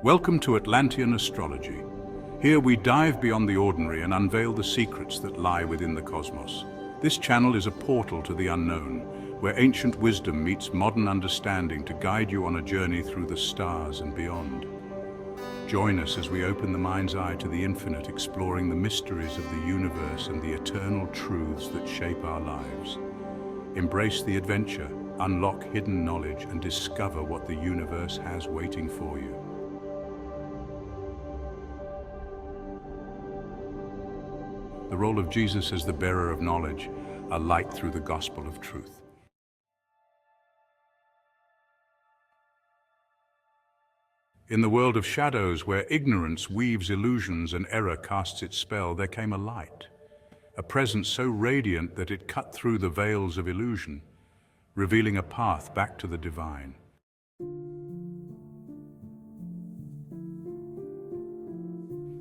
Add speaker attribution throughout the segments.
Speaker 1: Welcome to Atlantean Astrology. Here we dive beyond the ordinary and unveil the secrets that lie within the cosmos. This channel is a portal to the unknown, where ancient wisdom meets modern understanding to guide you on a journey through the stars and beyond. Join us as we open the mind's eye to the infinite, exploring the mysteries of the universe and the eternal truths that shape our lives. Embrace the adventure, unlock hidden knowledge, and discover what the universe has waiting for you. The role of Jesus as the bearer of knowledge, a light through the gospel of truth. In the world of shadows, where ignorance weaves illusions and error casts its spell, there came a light, a presence so radiant that it cut through the veils of illusion, revealing a path back to the divine.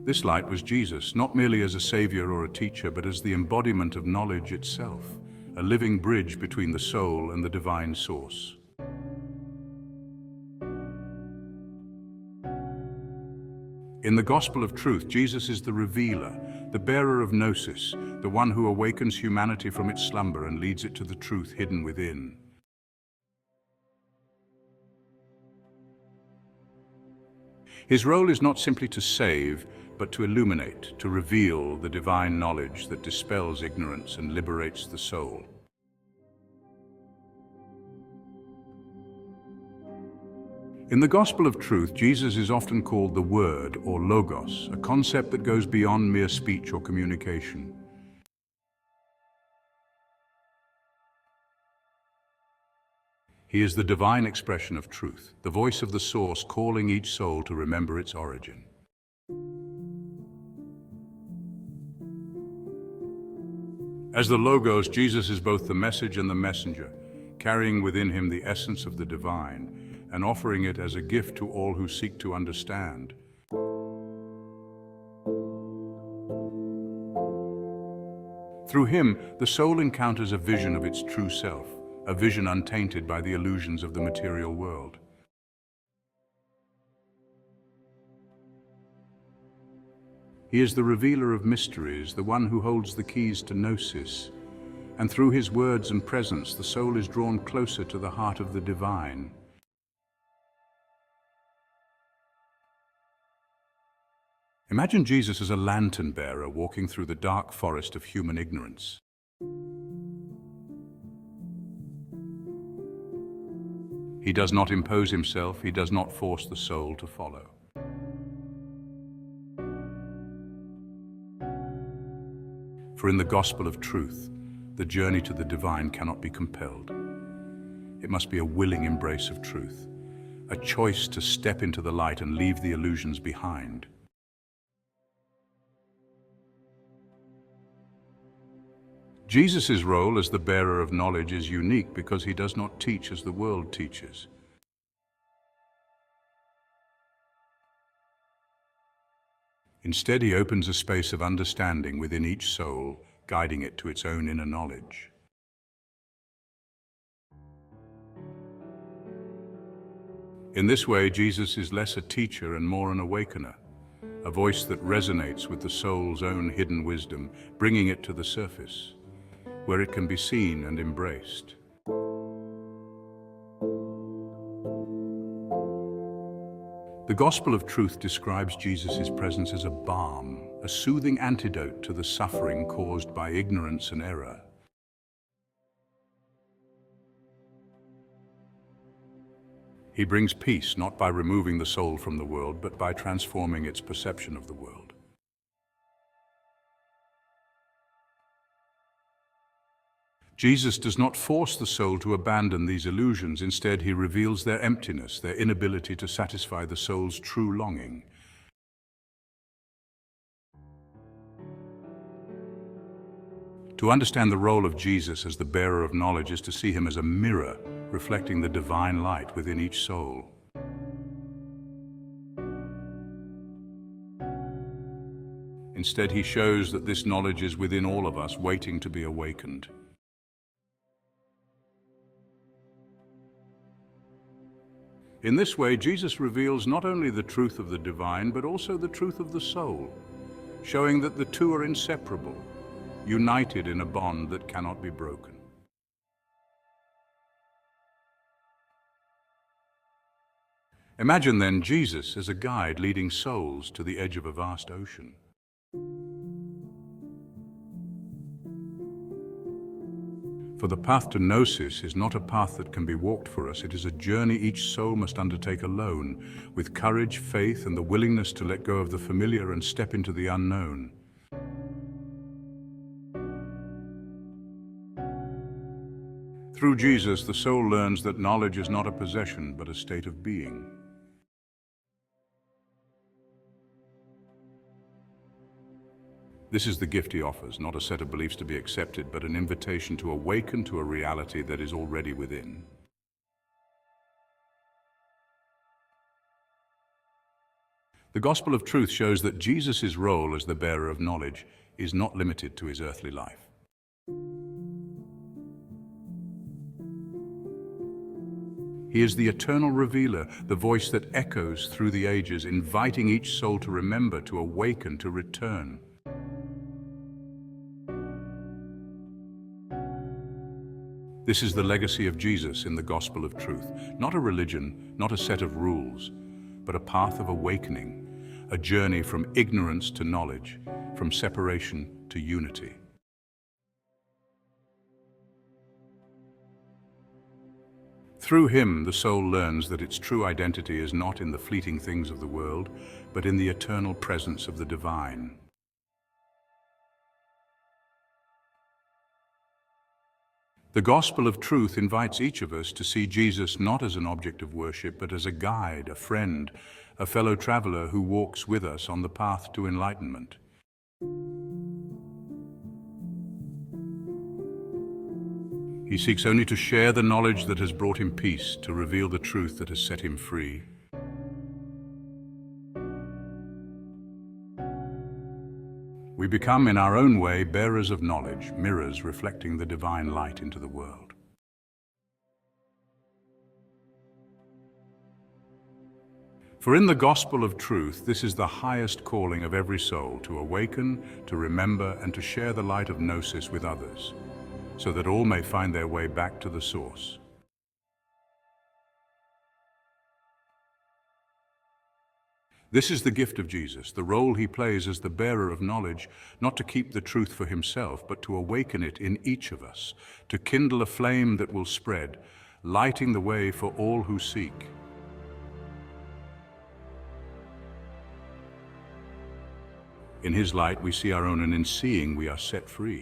Speaker 1: This light was Jesus, not merely as a savior or a teacher, but as the embodiment of knowledge itself, a living bridge between the soul and the divine source. In the gospel of truth, Jesus is the revealer, the bearer of Gnosis, the one who awakens humanity from its slumber and leads it to the truth hidden within. His role is not simply to save, but to illuminate, to reveal the divine knowledge that dispels ignorance and liberates the soul. In the gospel of truth, Jesus is often called the Word or Logos, a concept that goes beyond mere speech or communication. He is the divine expression of truth, the voice of the source calling each soul to remember its origin. As the Logos, Jesus is both the message and the messenger, carrying within him the essence of the divine and offering it as a gift to all who seek to understand. Through him, the soul encounters a vision of its true self, a vision untainted by the illusions of the material world. He is the revealer of mysteries, the one who holds the keys to Gnosis, and through his words and presence, the soul is drawn closer to the heart of the divine. Imagine Jesus as a lantern bearer walking through the dark forest of human ignorance. He does not impose himself, he does not force the soul to follow. For in the gospel of truth, the journey to the divine cannot be compelled. It must be a willing embrace of truth, a choice to step into the light and leave the illusions behind. Jesus' role as the bearer of knowledge is unique because he does not teach as the world teaches. Instead, he opens a space of understanding within each soul, guiding it to its own inner knowledge. In this way, Jesus is less a teacher and more an awakener, a voice that resonates with the soul's own hidden wisdom, bringing it to the surface, where it can be seen and embraced. The gospel of truth describes Jesus' presence as a balm, a soothing antidote to the suffering caused by ignorance and error. He brings peace not by removing the soul from the world, but by transforming its perception of the world. Jesus does not force the soul to abandon these illusions. Instead, he reveals their emptiness, their inability to satisfy the soul's true longing. To understand the role of Jesus as the bearer of knowledge is to see him as a mirror, reflecting the divine light within each soul. Instead, he shows that this knowledge is within all of us, waiting to be awakened. In this way, Jesus reveals not only the truth of the divine, but also the truth of the soul, showing that the two are inseparable, united in a bond that cannot be broken. Imagine then Jesus as a guide leading souls to the edge of a vast ocean. For the path to Gnosis is not a path that can be walked for us. It is a journey each soul must undertake alone, with courage, faith, and the willingness to let go of the familiar and step into the unknown. Through Jesus, the soul learns that knowledge is not a possession, but a state of being. This is the gift he offers, not a set of beliefs to be accepted, but an invitation to awaken to a reality that is already within. The gospel of truth shows that Jesus' role as the bearer of knowledge is not limited to his earthly life. He is the eternal revealer, the voice that echoes through the ages, inviting each soul to remember, to awaken, to return. This is the legacy of Jesus in the gospel of truth, not a religion, not a set of rules, but a path of awakening, a journey from ignorance to knowledge, from separation to unity. Through him, the soul learns that its true identity is not in the fleeting things of the world, but in the eternal presence of the divine. The gospel of truth invites each of us to see Jesus not as an object of worship, but as a guide, a friend, a fellow traveler who walks with us on the path to enlightenment. He seeks only to share the knowledge that has brought him peace, to reveal the truth that has set him free. We become, in our own way, bearers of knowledge, mirrors reflecting the divine light into the world. For in the gospel of truth, this is the highest calling of every soul, to awaken, to remember, and to share the light of Gnosis with others, so that all may find their way back to the source. This is the gift of Jesus, the role he plays as the bearer of knowledge, not to keep the truth for himself, but to awaken it in each of us, to kindle a flame that will spread, lighting the way for all who seek. In his light we see our own, and in seeing we are set free.